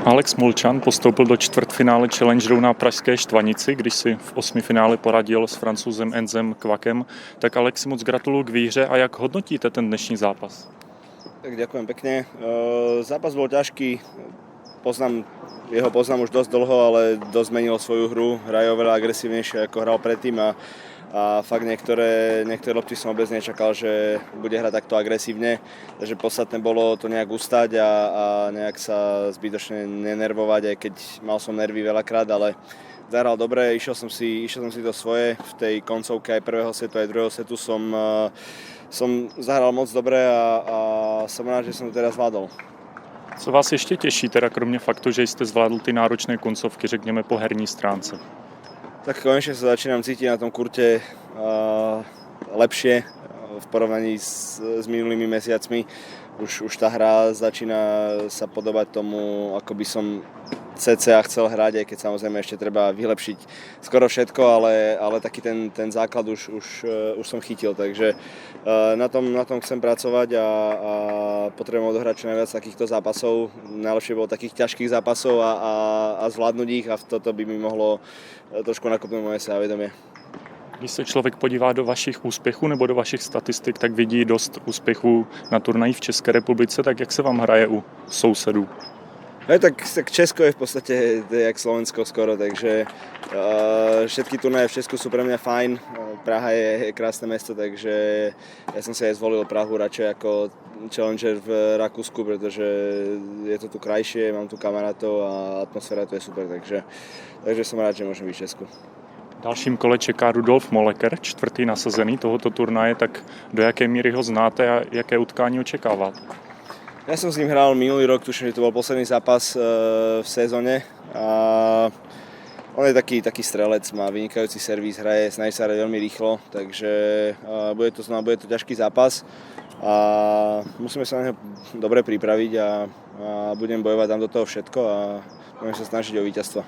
Alex Molčan postoupil do čtvrtfinále Challengeru na pražské Štvanici, když si v 8. finále poradil s Francouzem Enzem Kvakem. Tak Alex, moc gratuluju k výhře a jak hodnotíte ten dnešní zápas? Tak ďakujem pekne. Zápas bol ťažký, poznám už dosť dlho, ale dosť zmenil svoju hru, hraje oveľa agresívnejšie ako hral predtým a fakt niektoré lopty som vôbec nečakal, že bude hrať takto agresívne, takže podstatné bolo to nejak ustať a nejak sa zbytočne nenervovať, aj keď mal som nervy veľakrát, ale zahral dobre, išiel som si to svoje, v tej koncovke aj prvého setu, aj druhého setu som zahral moc dobre a som rád, že som to teraz zvládol. Co vás ještě těší, teda kromě faktu, že jste zvládl ty náročné koncovky, řekněme po herní stránce? Tak konečne sa začínam cítiť na tom kurte lepšie v porovnaní s minulými mesiacmi. Už tá hra začína sa podobať tomu, ako by som cca chcel hrať, aj keď samozrejme ešte treba vylepšiť skoro všetko, ale taký ten základ už som chytil, takže na tom chcem pracovať a potrebujem odohrať čo najviac takýchto zápasov. Najlepšie bolo takých ťažkých zápasov a zvládnuť ich a toto by mi mohlo trošku nakopnúť moje sebavedomie. Když se člověk podívá do vašich úspěchů nebo do vašich statistik, tak vidí dost úspěchů na turnajích v České republice, tak jak se vám hraje u sousedů? Tak Česko je v podstate jak Slovensko skoro, takže všetky turnaje v Česku sú pre mňa fajn. Praha je krásne mesto, takže ja som si aj zvolil Prahu radšej ako Challenger v Rakúsku, pretože je to tu krajšie, mám tu kamarátov a atmosféra tu je super, takže som rád, že môžem byť v Česku. V dalším kole čeká Rudolf Moleker, čtvrtý nasazený tohoto turnaje, tak do jaké míry ho znáte a jaké utkání očekáváte? Ja som s ním hral minulý rok, tuším, že to bol posledný zápas v sezóne a on je taký strelec, má vynikajúci servis, snaží sa hrať veľmi rýchlo, takže bude to ťažký zápas a musíme sa na neho dobre pripraviť a budem bojovať tam do toho všetko a budem sa snažiť o víťazstvo.